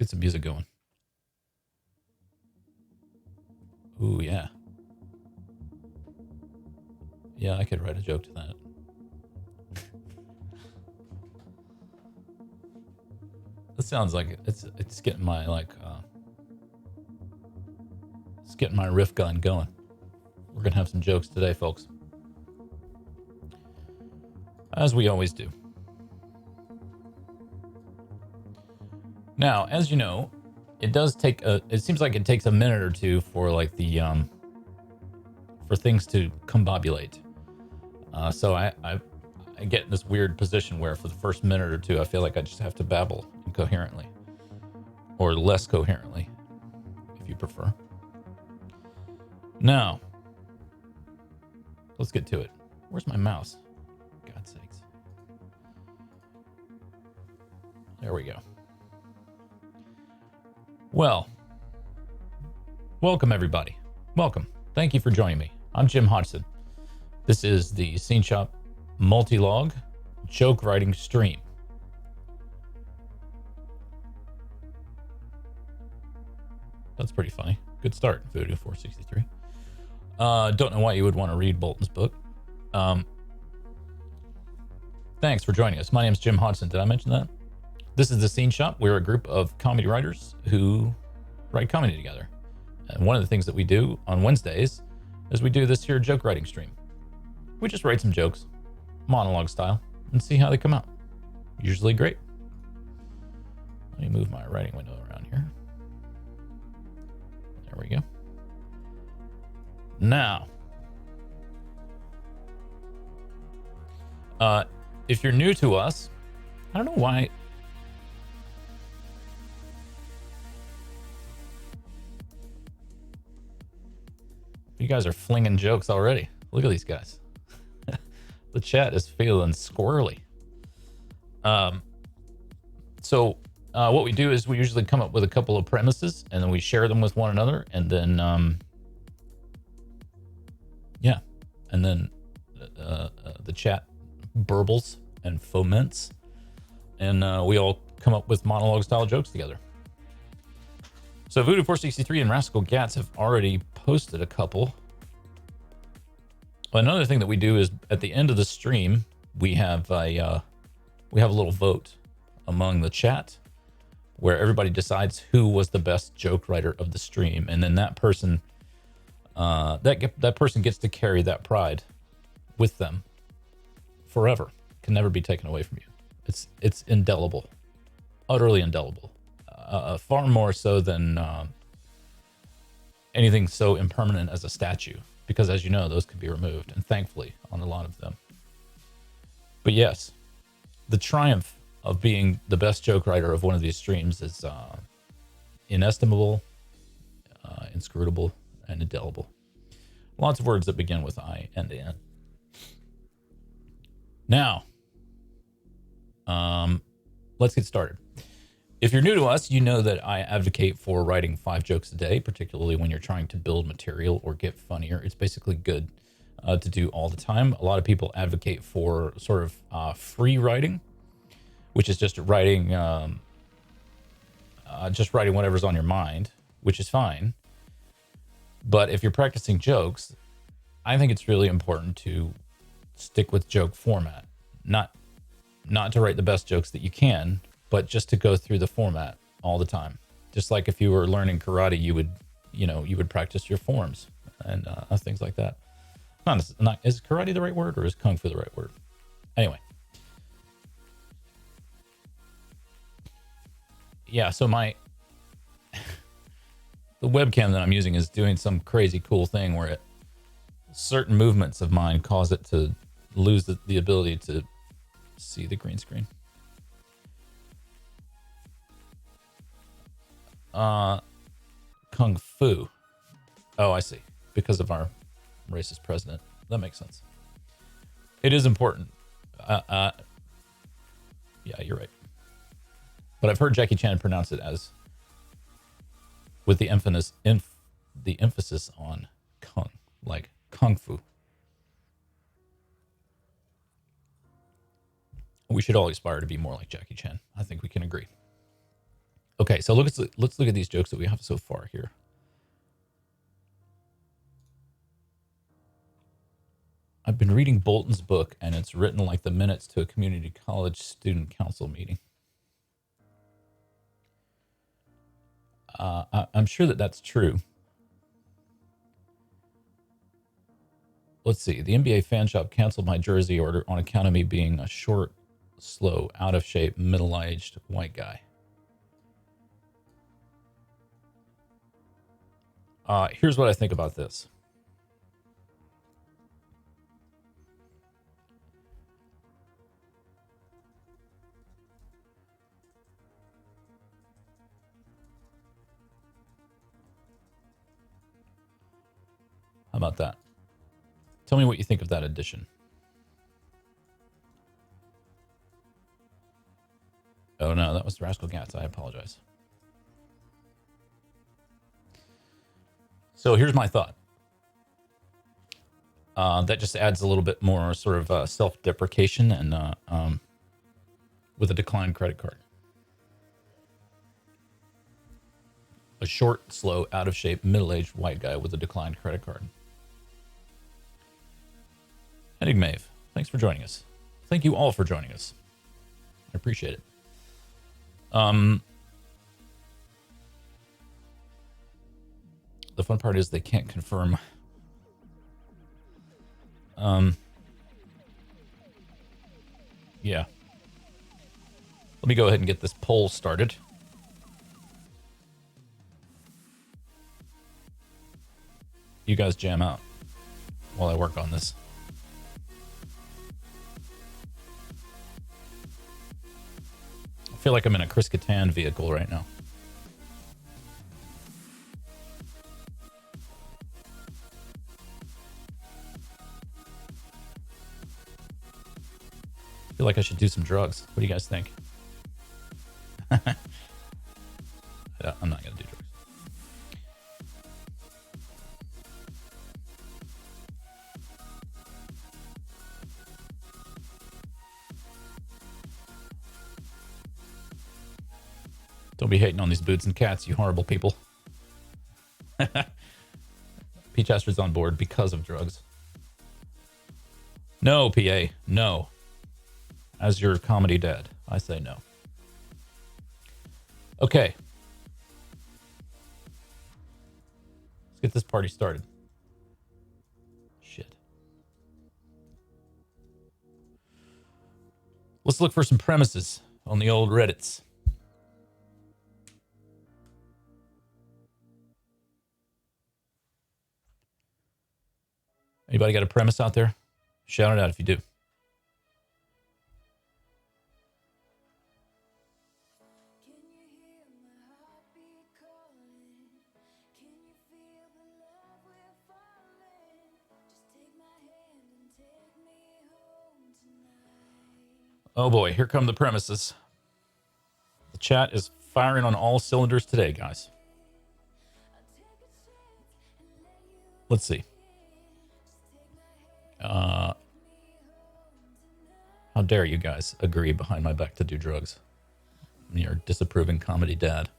get some music going. Ooh, yeah. Yeah, I could write a joke to that. This sounds like it's getting my it's getting my riff gun going. We're gonna have some jokes today, folks, as we always do. Now, as you know, it seems like it takes a minute or two for like the for things to combobulate. So I get in this weird position where for the first minute or two, I feel like I just have to babble incoherently, or less coherently, if you prefer. Now, let's get to it. Where's my mouse? God's sakes. There we go. Well, welcome everybody. Welcome. Thank you for joining me. I'm Jim Hodgson. This is the Scene Shop Multilog joke writing stream. That's pretty funny. Good start, Voodoo463. Don't know why you would want to read Bolton's book. Thanks for joining us. My name's Jim Hodgson. Did I mention that? This is the Scene Shop. We're a group of comedy writers who write comedy together. And one of the things that we do on Wednesdays is we do this here joke writing stream. We just write some jokes, monologue style, and see how they come out. Usually great. Let me move my writing window around here. There we go. Now, if you're new to us, I don't know why. You guys are flinging jokes already. Look at these guys. The chat is feeling squirrely. So what we do is we usually come up with a couple of premises and then we share them with one another, and then and then the chat burbles and foments, and we all come up with monologue style jokes together. So Voodoo463 and Rascal Gats have already posted a couple. Another thing that we do is at the end of the stream, we have a little vote among the chat where everybody decides who was the best joke writer of the stream, and then that person that person gets to carry that pride with them forever. Can never be taken away from you. It's indelible, utterly indelible. Far more so than anything so impermanent as a statue, because as you know, those can be removed, and thankfully on a lot of them. But yes, the triumph of being the best joke writer of one of these streams is inestimable, inscrutable, and indelible. Lots of words that begin with I and N. Now, let's get started. If you're new to us, you know that I advocate for writing 5 jokes a day, particularly when you're trying to build material or get funnier. It's basically good to do all the time. A lot of people advocate for sort of free writing, which is just writing whatever's on your mind, which is fine. But if you're practicing jokes, I think it's really important to stick with joke format, not to write the best jokes that you can, but just to go through the format all the time. Just like if you were learning karate, you would practice your forms and things like that. Is karate the right word, or is kung fu the right word? Anyway. Yeah, so the webcam that I'm using is doing some crazy cool thing where certain movements of mine cause it to lose the ability to see the green screen. Kung fu. Oh, I see. Because of our racist president. That makes sense. It is important. Yeah, you're right. But I've heard Jackie Chan pronounce it as with the emphasis on kung, like kung fu. We should all aspire to be more like Jackie Chan. I think we can agree. Okay, so let's look at these jokes that we have so far here. I've been reading Bolton's book, and it's written like the minutes to a community college student council meeting. I'm sure that that's true. Let's see. The NBA fan shop canceled my jersey order on account of me being a short, slow, out of shape, middle-aged white guy. Here's what I think about this. How about that? Tell me what you think of that addition. Oh no, that was Rascal Gats. I apologize. So here's my thought. That just adds a little bit more sort of self-deprecation and with a declined credit card. A short, slow, out of shape, middle-aged white guy with a declined credit card. Enygmaeve, thanks for joining us. Thank you all for joining us. I appreciate it. The fun part is they can't confirm. Yeah. Let me go ahead and get this poll started. You guys jam out while I work on this. I feel like I'm in a Chris Kattan vehicle right now. I feel like I should do some drugs. What do you guys think? I'm not going to do drugs. Don't be hating on these boots and cats, you horrible people. Peach Astrid's on board because of drugs. No, PA, no. As your comedy dad, I say no. Okay. Let's get this party started. Shit. Let's look for some premises on the old Reddits. Anybody got a premise out there? Shout it out if you do. Oh boy, here come the premises. The chat is firing on all cylinders today, guys. Let's see. How dare you guys agree behind my back to do drugs? You're disapproving comedy dad.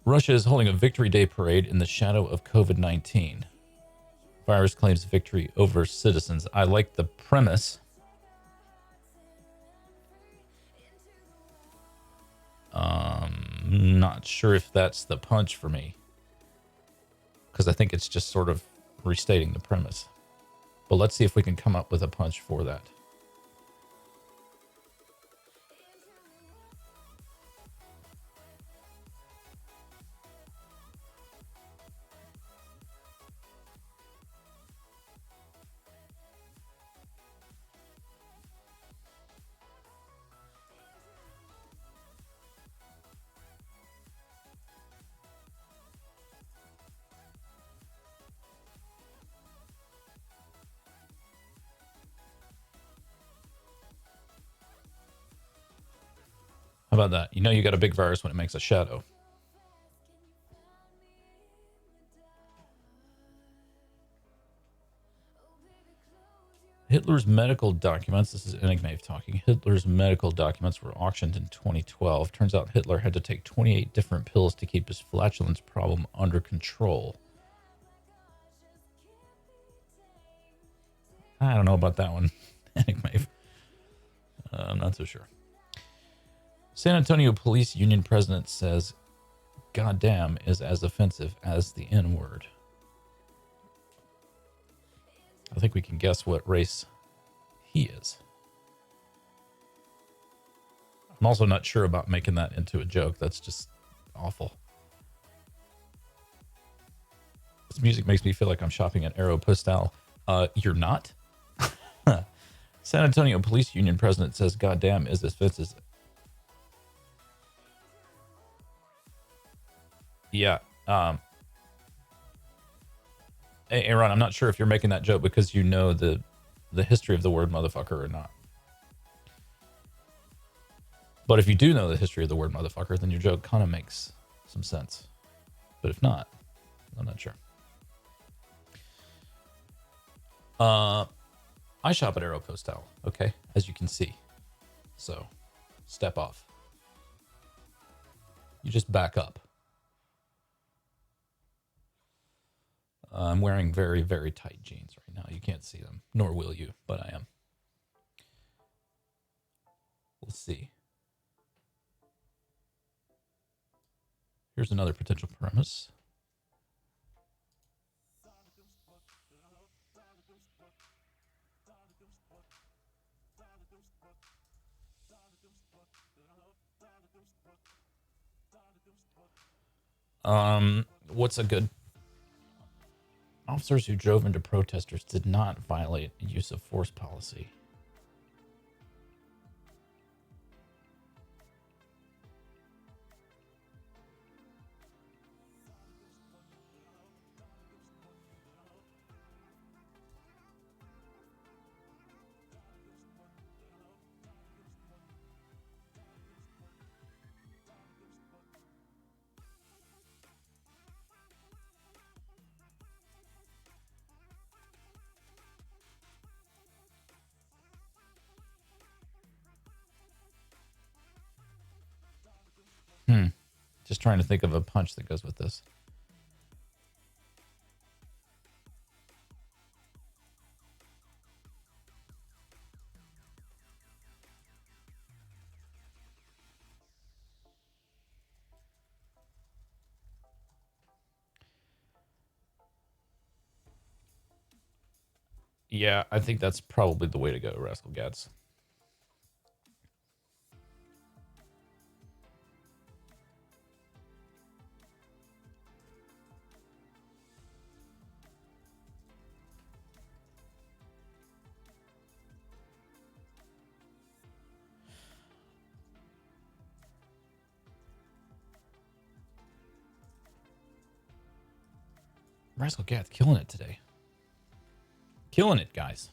Russia is holding a Victory Day parade in the shadow of COVID-19. Virus claims victory over citizens. I like the premise. Not sure if that's the punch for me, because I think it's just sort of restating the premise. But let's see if we can come up with a punch for that. How about that? You know you got a big virus when it makes a shadow. Hitler's medical documents, this is enygmaeve talking, Hitler's medical documents were auctioned in 2012. Turns out Hitler had to take 28 different pills to keep his flatulence problem under control. I don't know about that one, enygmaeve. I'm not so sure. San Antonio Police Union president says, "Goddamn is as offensive as the N-word." I think we can guess what race he is. I'm also not sure about making that into a joke. That's just awful. This music makes me feel like I'm shopping at Aeropostale. You're not? San Antonio Police Union president says, "Goddamn is offensive." Yeah. Hey, Aaron, I'm not sure if you're making that joke because you know the history of the word motherfucker or not. But if you do know the history of the word motherfucker, then your joke kind of makes some sense. But if not, I'm not sure. I shop at Aeropostale, okay, as you can see. So, step off. You just back up. I'm wearing very, very tight jeans right now. You can't see them, nor will you, but I am. Let's see. Here's another potential premise. What's a good... Officers who drove into protesters did not violate a use of force policy. Just trying to think of a punch that goes with this. Yeah, I think that's probably the way to go, Rascal Gats. Rascal Gats killing it today. Killing it, guys.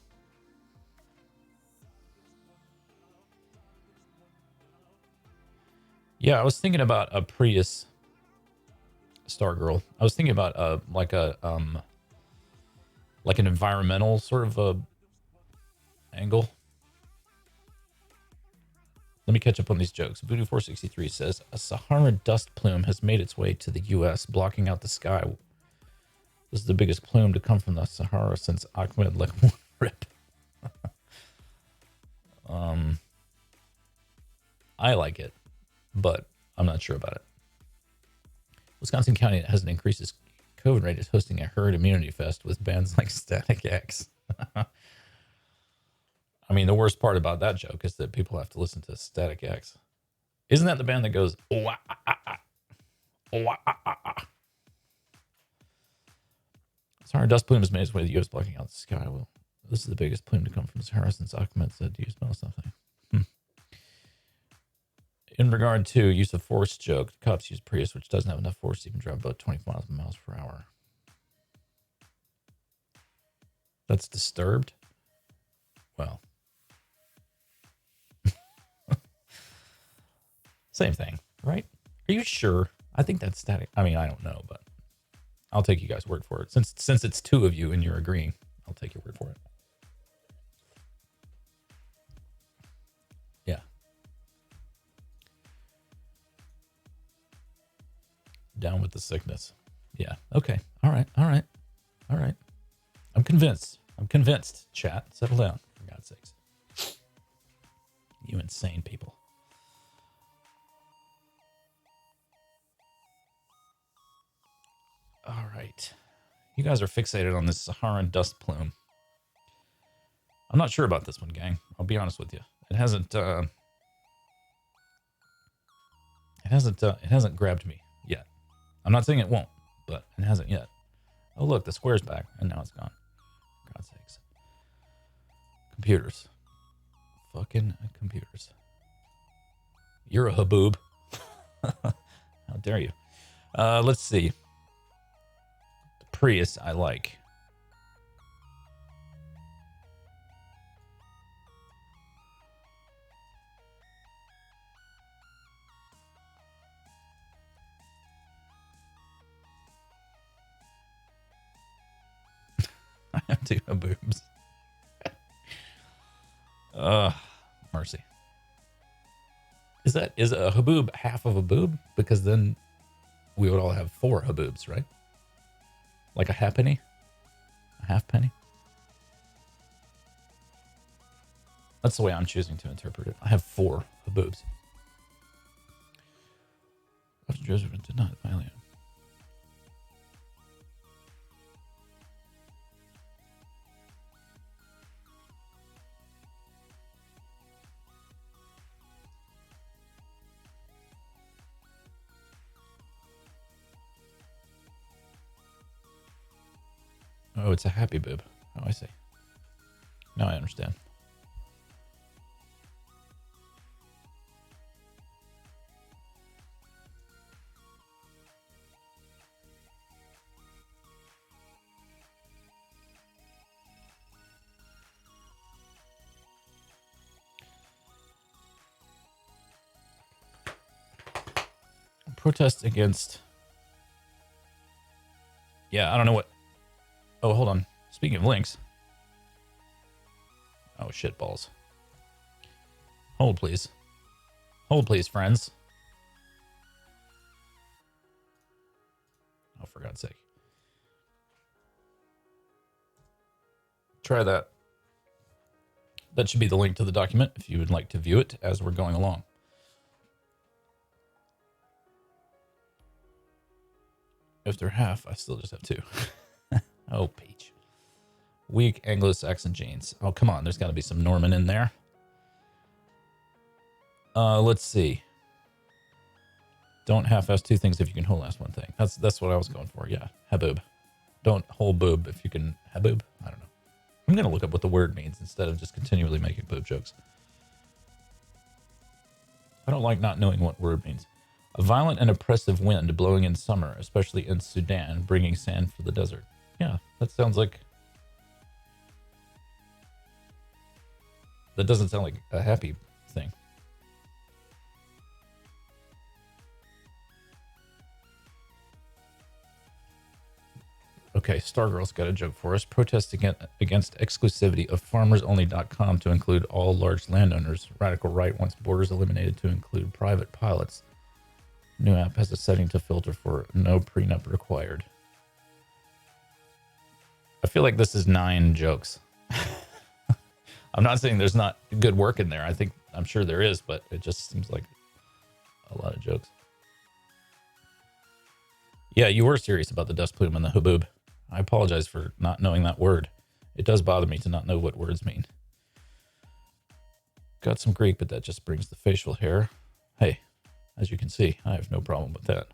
Yeah, I was thinking about a Prius Stargirl. I was thinking about like an environmental sort of a angle. Let me catch up on these jokes. Voodoo463 says, "A Sahara dust plume has made its way to the U.S., blocking out the sky. This is the biggest plume to come from the Sahara since Ahmed Rip." I like it, but I'm not sure about it. Wisconsin County hasn't increased its COVID rate is hosting a herd immunity fest with bands like Static X. I mean, the worst part about that joke is that people have to listen to Static X. Isn't that the band that goes, "Oh, ah, ah, ah, oh, ah, ah, ah"? Sahara dust plume has made its way to the U.S., blocking out the sky. Well, this is the biggest plume to come from the Sahara since Ahmed said, "Do you smell something?" In regard to use of force joke, cops use Prius, which doesn't have enough force to even drive about 20 miles per hour. That's disturbed? Well. Same thing, right? Are you sure? I think that's static. I mean, I don't know, but I'll take you guys' word for it. Since it's two of you and you're agreeing, I'll take your word for it. Down with the sickness. Yeah. Okay. All right. All right. All right. I'm convinced. I'm convinced. Chat, settle down, for God's sakes. You insane people. All right. You guys are fixated on this Saharan dust plume. I'm not sure about this one, gang. I'll be honest with you. It hasn't grabbed me yet. I'm not saying it won't, but it hasn't yet. Oh, look, the square's back, and now it's gone. For God's sakes. Computers. Fucking computers. You're a haboob. How dare you? Let's see. The Prius I like. I have two haboobs. Mercy. Is a haboob half of a boob? Because then we would all have 4 haboobs, right? Like a halfpenny? A halfpenny? That's the way I'm choosing to interpret it. I have 4 haboobs. After Joseph did not violate. Oh, it's a happy boob. Oh, I see. Now I understand. Protest against... Yeah, I don't know what... Oh, hold on. Speaking of links. Oh, shit balls. Hold, please. Hold, please, friends. Oh, for God's sake. Try that. That should be the link to the document if you would like to view it as we're going along. If they're half, I still just have 2. Oh, Peach. Weak Anglo-Saxon genes. Oh, come on. There's got to be some Norman in there. Let's see. Don't half-ass 2 things if you can whole-ass 1 thing. That's what I was going for. Yeah, haboob. Don't whole boob if you can haboob. I don't know. I'm going to look up what the word means instead of just continually making boob jokes. I don't like not knowing what word means. A violent and oppressive wind blowing in summer, especially in Sudan, bringing sand for the desert. Yeah, that sounds like... That doesn't sound like a happy thing. Okay, Stargirl's got a joke for us. Protest against exclusivity of FarmersOnly.com to include all large landowners. Radical right wants borders eliminated to include private pilots. New app has a setting to filter for no prenup required. I feel like this is 9 jokes. I'm not saying there's not good work in there. I'm sure there is, but it just seems like a lot of jokes. Yeah, you were serious about the dust plume and the haboob. I apologize for not knowing that word. It does bother me to not know what words mean. Got some Greek, but that just brings the facial hair. Hey, as you can see, I have no problem with that.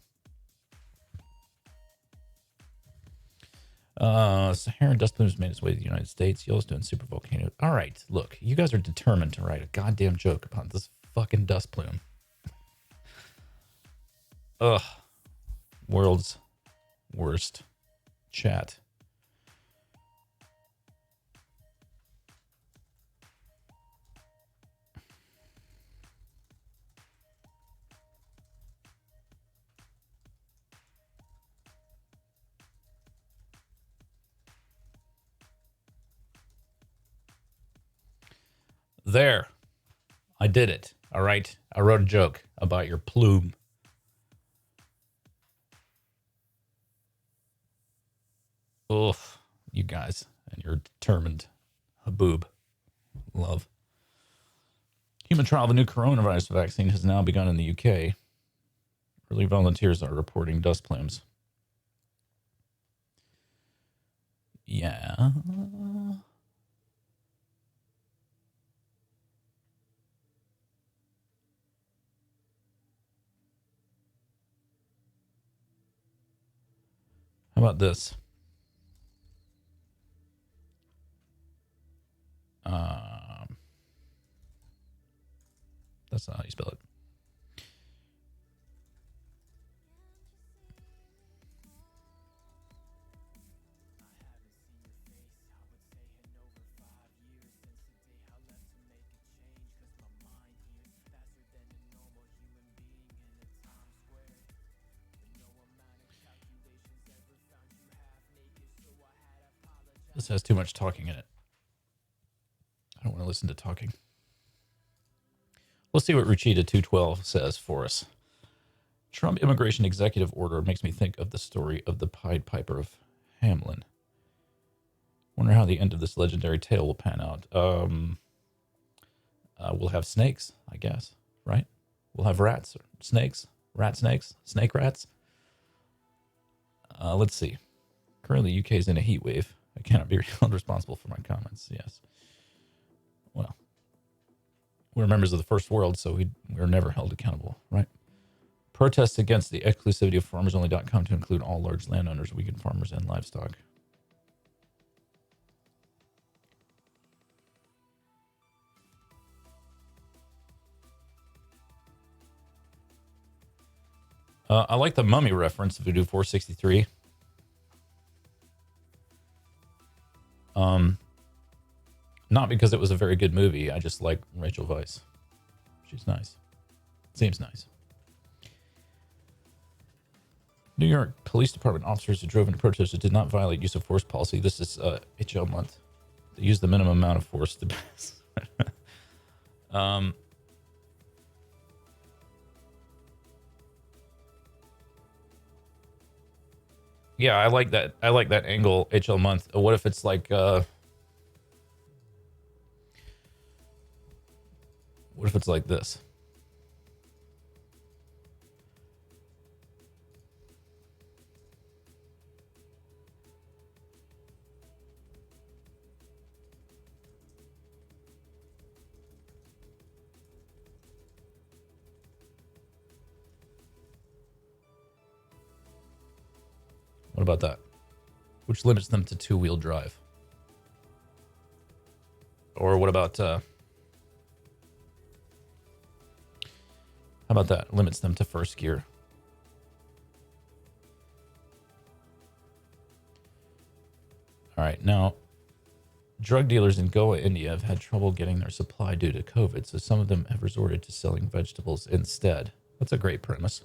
Saharan dust plumes made its way to the United States. Yellowstone supervolcano. All right, look, you guys are determined to write a goddamn joke about this fucking dust plume. Ugh. World's worst chat. There. I did it. All right. I wrote a joke about your plume. Oof, you guys and your determined haboob. Love. Human trial of a new coronavirus vaccine has now begun in the UK. Early volunteers are reporting dust plumes. Yeah. How about this? That's not how you spell it. This has too much talking in it. I don't want to listen to talking. Let's see what Ruchita 212 says for us. Trump immigration executive order makes me think of the story of the Pied Piper of Hamelin. Wonder how the end of this legendary tale will pan out. We'll have snakes, I guess, right? We'll have rats, snakes, snakes, snake rats. Let's see. Currently, UK is in a heat wave. I cannot be held responsible for my comments. Yes. Well, we're members of the first world, so we're never held accountable, right? Protests against the exclusivity of farmersonly.com to include all large landowners, weekend farmers, and livestock. I like the mummy reference, Voodoo463. Not because it was a very good movie. I just like Rachel Weisz. She's nice. Seems nice. New York Police Department officers who drove into protesters did not violate use of force policy. This is HL month. They used the minimum amount of force to pass. Yeah, I like that. I like that angle, HL month. What if it's like what if it's like this? What about that? Which limits them to two-wheel drive. Or what about how about that? Limits them to first gear. All right, now drug dealers in Goa, India have had trouble getting their supply due to COVID, so some of them have resorted to selling vegetables instead. That's a great premise.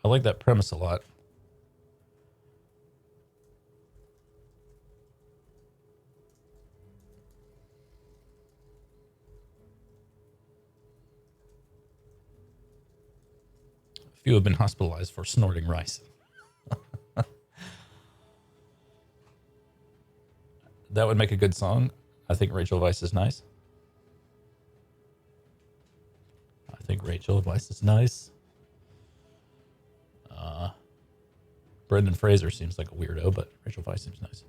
I like that premise a lot. A few have been hospitalized for snorting rice. That would make a good song. I think Rachel Weisz is nice. I think Rachel Weisz is nice. Brendan Fraser seems like a weirdo, but Rachel Weisz seems nice.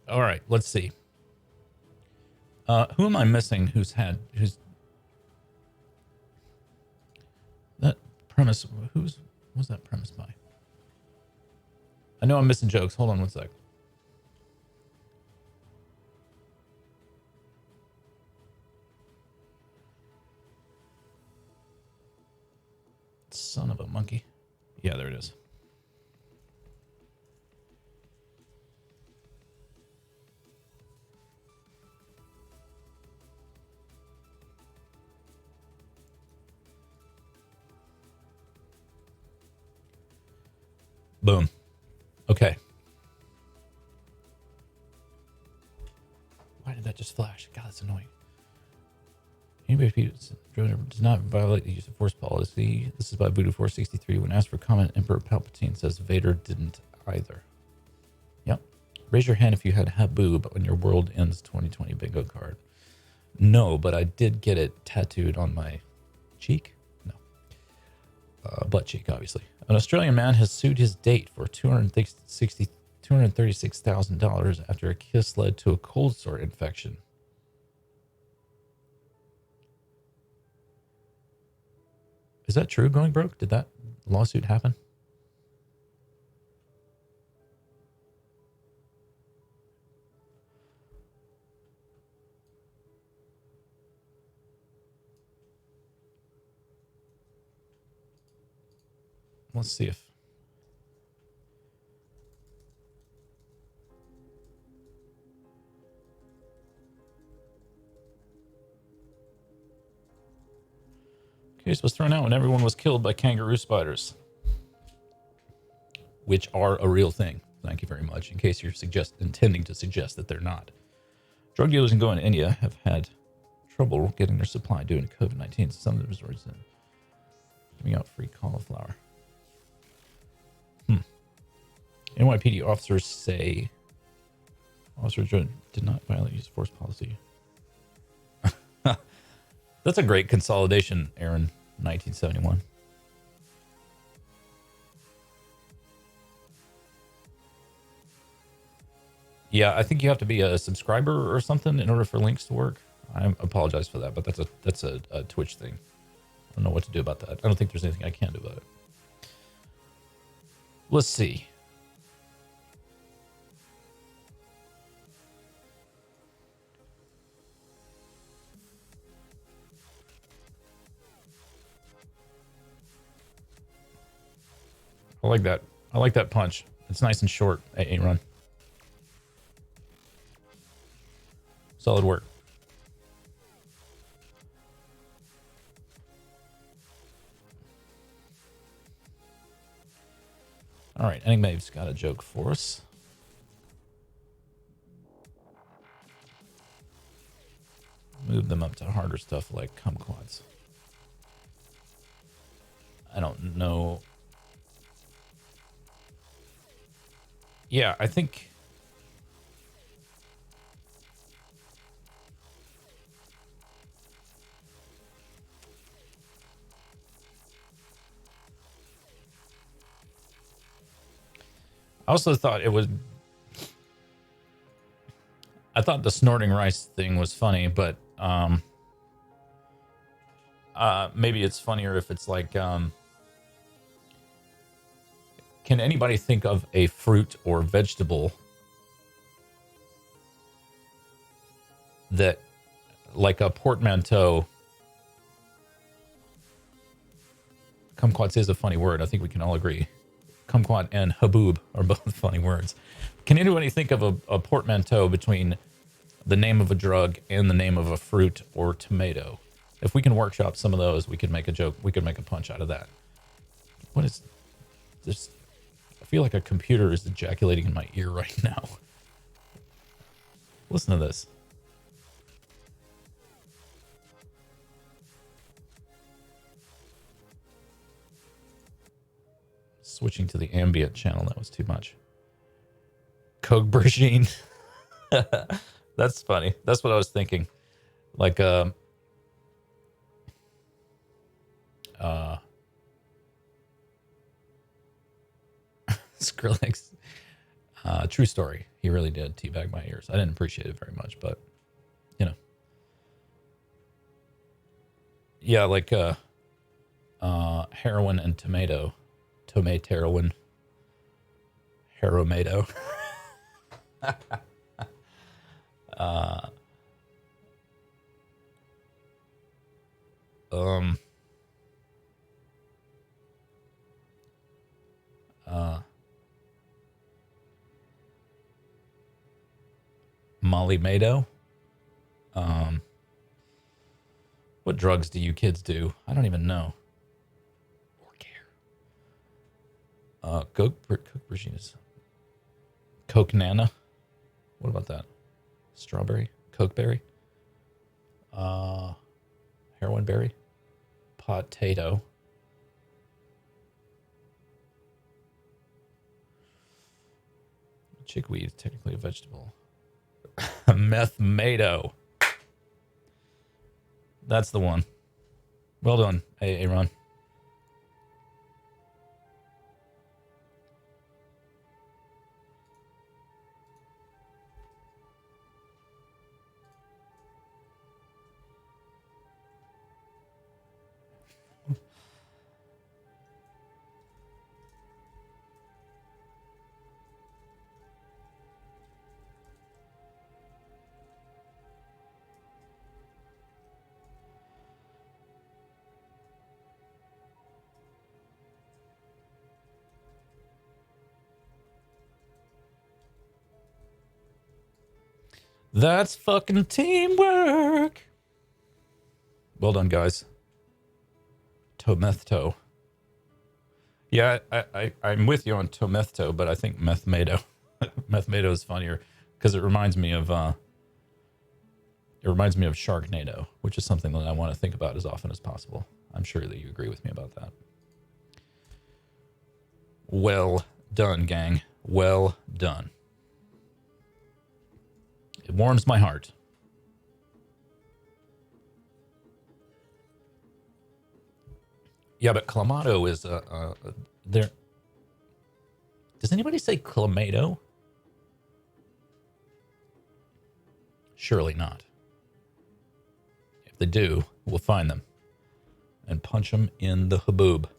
All right, let's see. Who am I missing who's that premise? Who's that premise by? I know I'm missing jokes. Hold on one sec. Son of a monkey. Yeah, there it is. Boom. Okay. Why did that just flash? God, that's annoying. Anybody who does not violate the use of force policy. This is by Voodoo463. When asked for comment, Emperor Palpatine says Vader didn't either. Yep. Raise your hand if you had Haboob on your World Ends 2020 bingo card. No, but I did get it tattooed on my cheek. No. Butt cheek, obviously. An Australian man has sued his date for $236,000 after a kiss led to a cold sore infection. Is that true, Going Broke? Did that lawsuit happen? Let's see if... Case was thrown out when everyone was killed by kangaroo spiders, which are a real thing. Thank you very much. In case you're intending to suggest that they're not. Drug dealers in Goa and India have had trouble getting their supply due to COVID-19. Some of the resorts are giving out free cauliflower. NYPD officers say officers did not violate use of force policy. That's a great consolidation, Aaron. 1971. Yeah, I think you have to be a subscriber or something in order for links to work. I apologize for that, but that's a Twitch thing. I don't know what to do about that. I don't think there's anything I can do about it. Let's see. I like that. I like that punch. It's nice and short. AA run. Solid work. All right, Enygmave's got a joke for us. Move them up to harder stuff like kumquats. I don't know. Yeah, I think... I also thought it was... I thought the snorting rice thing was funny, but maybe it's funnier if it's like... can anybody think of a fruit or vegetable that, like a portmanteau... Kumquats is a funny word. I think we can all agree. Kumquat and haboob are both funny words. Can anybody think of a portmanteau between the name of a drug and the name of a fruit or tomato? If we can workshop some of those, we could make a joke. We could make a punch out of that. What is this? I feel like a computer is ejaculating in my ear right now. Listen to this. Switching to the ambient channel, that was too much. Coke Bergine. That's funny. That's what I was thinking. Like Skrillex. True story. He really did teabag my ears. I didn't appreciate it very much, but you know. Yeah, like heroin and tomato. Tomato, Heromato. Molly Mado. What drugs do you kids do? I don't even know. Or care. Coke Virginia's. Coke Nana. What about that? Strawberry? Coke berry? Heroin berry? Potato. Chickweed is technically a vegetable. Methmato. That's the one. Well done, Aaron. That's fucking teamwork. Well done, guys. Tomethto. Yeah, I'm with you on Tomethto, but I think Methmato. Methmato is funnier because it reminds me of Sharknado, which is something that I want to think about as often as possible. I'm sure that you agree with me about that. Well done, gang. Well done. It warms my heart. Yeah, but Clamato is there. Does anybody say Clamato? Surely not. If they do, we'll find them and punch them in the haboob.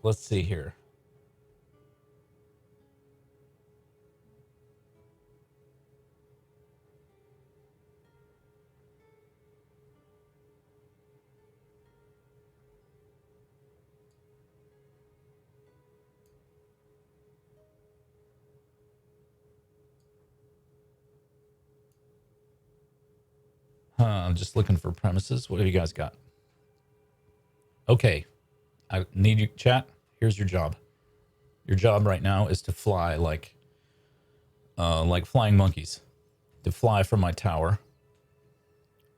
Let's see here. I'm just looking for premises. What have you guys got? Okay. I need you, chat. Here's your job. Your job right now is to fly like flying monkeys, to fly from my tower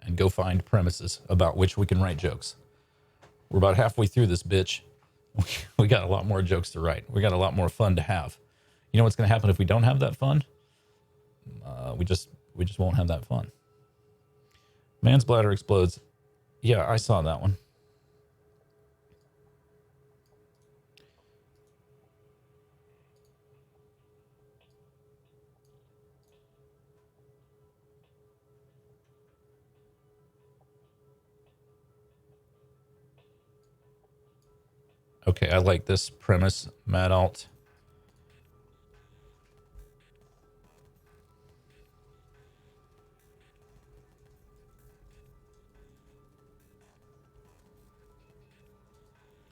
and go find premises about which we can write jokes. We're about halfway through this bitch. We got a lot more jokes to write. We got a lot more fun to have. You know what's going to happen if we don't have that fun? We just won't have that fun. Man's bladder explodes. Yeah, I saw that one. Okay, I like this premise, Mad Alt.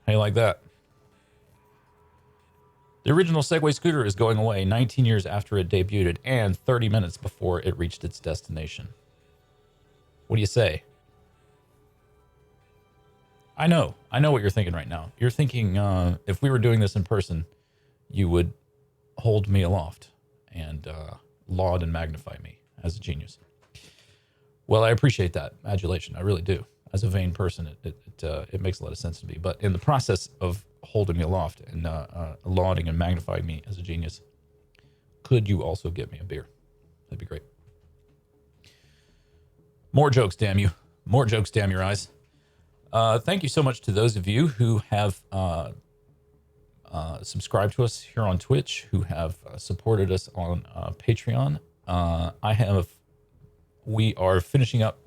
How you like that? The original Segway scooter is going away 19 years after it debuted and 30 minutes before it reached its destination. What do you say? I know what you're thinking right now. You're thinking if we were doing this in person, you would hold me aloft and laud and magnify me as a genius. Well, I appreciate that adulation. I really do. As a vain person, it makes a lot of sense to me. But in the process of holding me aloft and lauding and magnifying me as a genius, could you also get me a beer? That'd be great. More jokes, damn you. More jokes, damn your eyes. Thank you so much to those of you who have subscribed to us here on Twitch, who have supported us on Patreon. We are finishing up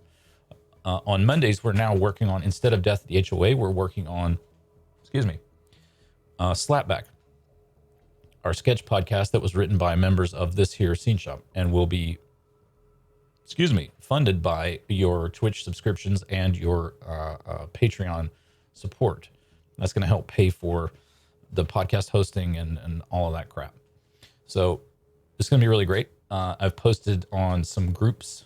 on Mondays. We're now working on, instead of Death at the HOA, we're working on, Slapback, our sketch podcast that was written by members of this here scene shop and will be, funded by your Twitch subscriptions and your Patreon support. That's going to help pay for the podcast hosting and all of that crap. So it's going to be really great. I've posted on some groups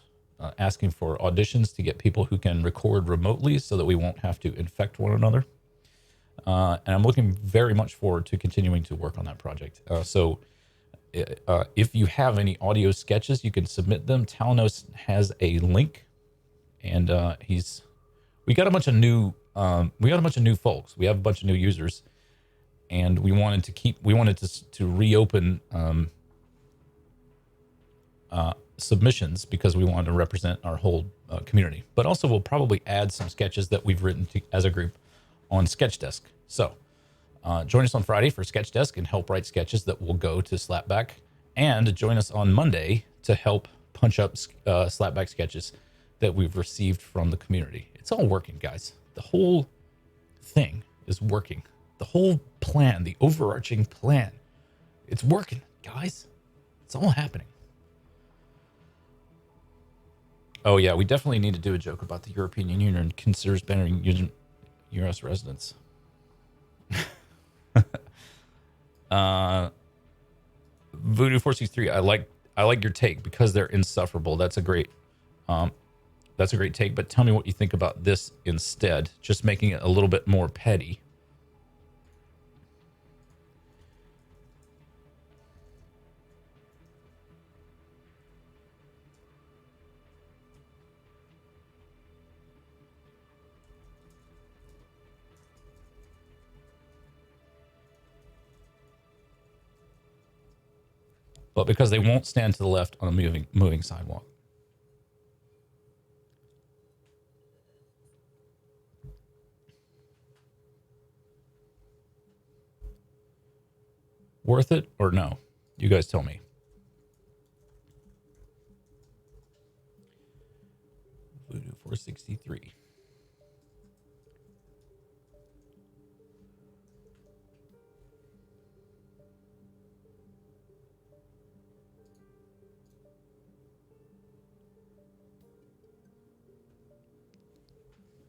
asking for auditions to get people who can record remotely so that we won't have to infect one another. And I'm looking very much forward to continuing to work on that project. So if you have any audio sketches, you can submit them. Talanos has a link, and we got a bunch of new folks. We have a bunch of new users, and we wanted to reopen submissions because we wanted to represent our whole community. But also, we'll probably add some sketches that we've written as a group on Sketchdesk. So join us on Friday for Sketchdesk and help write sketches that will go to Slapback, and join us on Monday to help punch up Slapback sketches that we've received from the community. It's all working, guys. The whole thing is working. The whole plan, the overarching plan, it's working, guys. It's all happening. Oh yeah, we definitely need to do a joke about the European Union considers banning U.S. residents. Voodoo463, I like your take because they're insufferable. That's a great take. But tell me what you think about this instead. Just making it a little bit more petty. But because they won't stand to the left on a moving sidewalk. Worth it or no? You guys tell me. Voodoo463.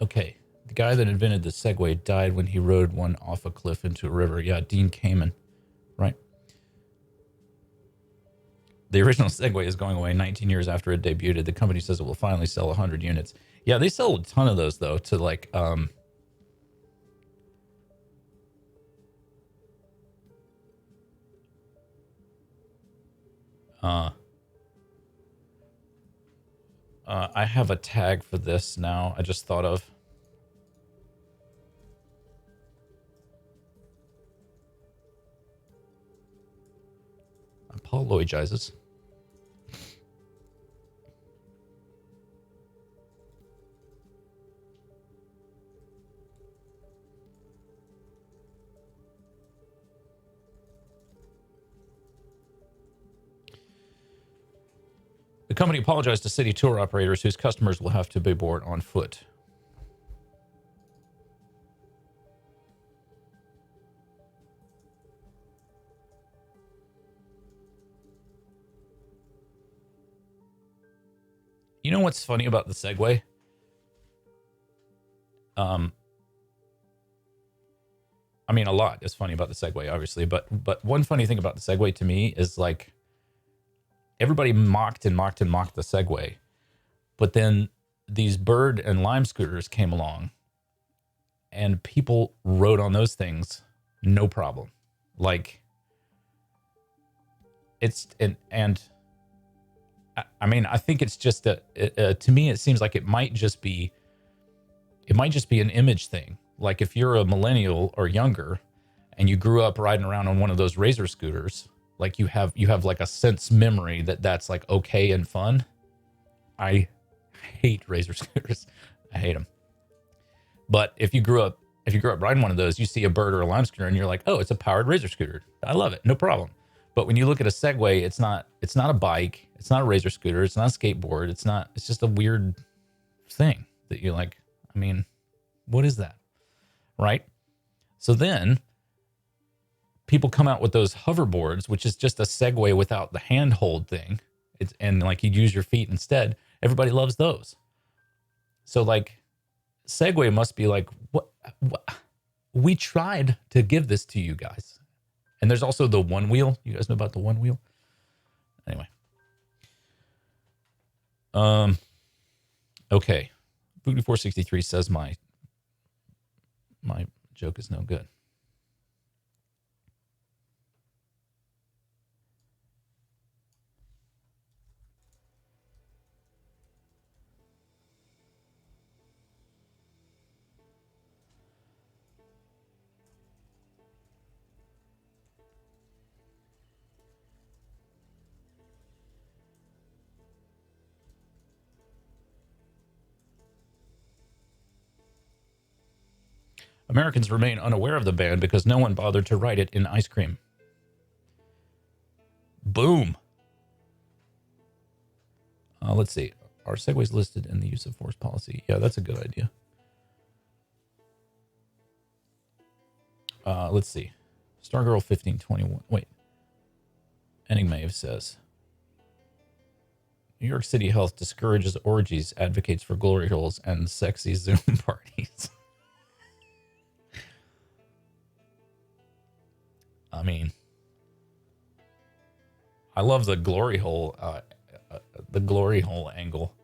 Okay, the guy that invented the Segway died when he rode one off a cliff into a river. Yeah, Dean Kamen, right? The original Segway is going away 19 years after it debuted. The company says it will finally sell 100 units. Yeah, they sell a ton of those, though, to like... I have a tag for this now. I just thought of. Apologizes. The company apologized to city tour operators whose customers will have to be board on foot. You know what's funny about the Segway? I mean, a lot is funny about the Segway, obviously, but one funny thing about the Segway to me is like everybody mocked the Segway, but then these Bird and Lime scooters came along, and people rode on those things no problem. Like it's and I mean, I think it's just to me it seems like it might just be an image thing. Like if you're a millennial or younger and you grew up riding around on one of those Razor scooters, like you have like a sense memory that that's like okay and fun. I hate Razor scooters. I hate them. But if you grew up riding one of those, you see a Bird or a Lime scooter and you're like, oh, it's a powered Razor scooter. I love it. No problem. But when you look at a Segway, it's not a bike. It's not a Razor scooter. It's not a skateboard. It's just a weird thing that you're like, I mean, what is that? Right? So then people come out with those hoverboards, which is just a Segway without the handhold thing. And like you use your feet instead. Everybody loves those. So like Segway must be like, what? We tried to give this to you guys. And there's also the one wheel. You guys know about the one wheel? Anyway. Okay. Voodoo463 says my joke is no good. Americans remain unaware of the ban because no one bothered to write it in ice cream. Boom. Let's see. Are segues listed in the use of force policy? Yeah, that's a good idea. Let's see. Stargirl1521. Wait. Enygmaeve says New York City Health discourages orgies, advocates for glory holes, and sexy Zoom parties. I mean, I love the glory hole angle.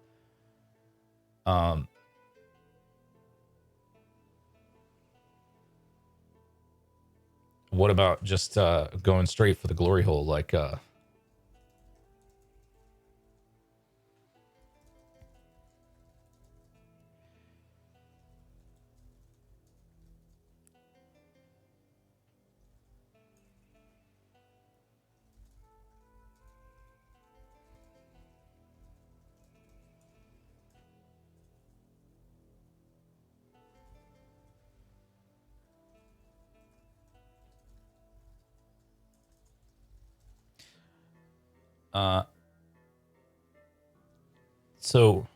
What about just going straight for the glory hole, like so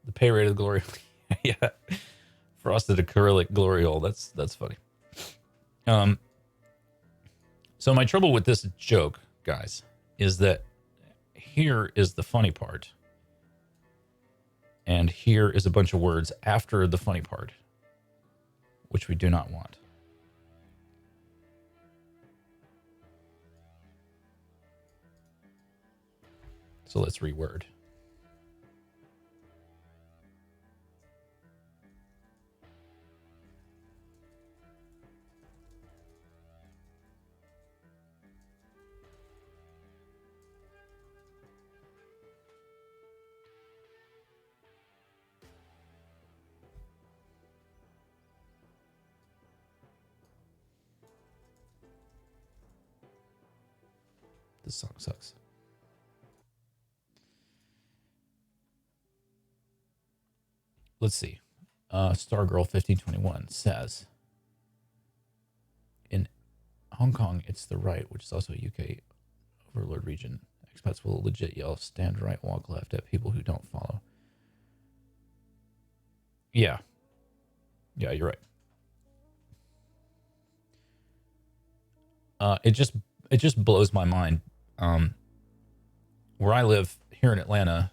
the pay rate of the glory. Yeah, frosted acrylic glory hole. That's funny. So my trouble with this joke, guys, is that here is the funny part, and here is a bunch of words after the funny part, which we do not want. So let's reword. This song sucks. Let's see. Stargirl1521 says, in Hong Kong, it's the right, which is also a UK overlord region. Expats will legit yell, stand right, walk left at people who don't follow. Yeah. Yeah, you're right. It just blows my mind. Where I live here in Atlanta,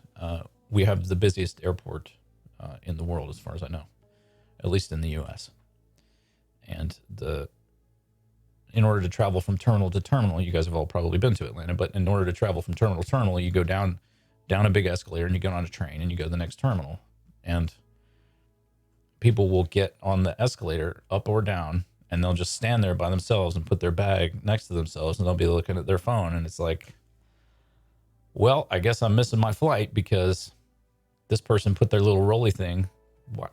we have the busiest airport in the world, as far as I know, at least in the U.S. And in order to travel from terminal to terminal, you guys have all probably been to Atlanta, but in order to travel from terminal to terminal, you go down a big escalator and you get on a train and you go to the next terminal. And people will get on the escalator up or down and they'll just stand there by themselves and put their bag next to themselves and they'll be looking at their phone. And it's like, well, I guess I'm missing my flight because this person put their little rolly thing.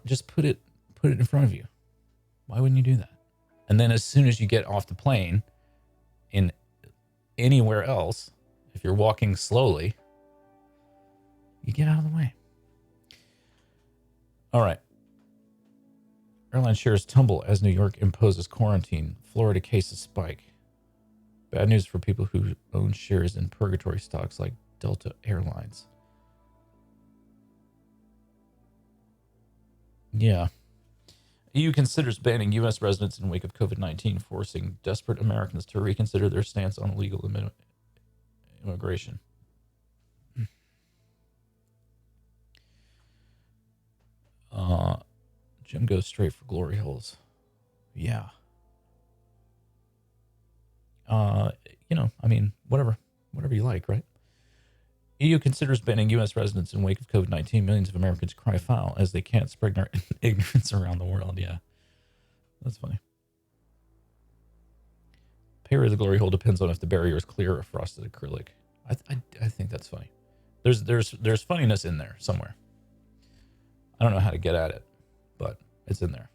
Just put it in front of you. Why wouldn't you do that? And then as soon as you get off the plane in anywhere else, if you're walking slowly, you get out of the way. All right. Airline shares tumble as New York imposes quarantine. Florida cases spike. Bad news for people who own shares in purgatory stocks like Delta Airlines. Yeah. EU considers banning U.S. residents in wake of COVID-19, forcing desperate Americans to reconsider their stance on illegal immigration. Jim goes straight for glory holes. Yeah. I mean, whatever you like, right? EU considers banning U.S. residents in wake of COVID-19. Millions of Americans cry foul as they can't spread their ignorance around the world. Yeah, that's funny. Pair of the glory hole depends on if the barrier is clear or frosted acrylic. I think that's funny. There's funniness in there somewhere. I don't know how to get at it, but it's in there.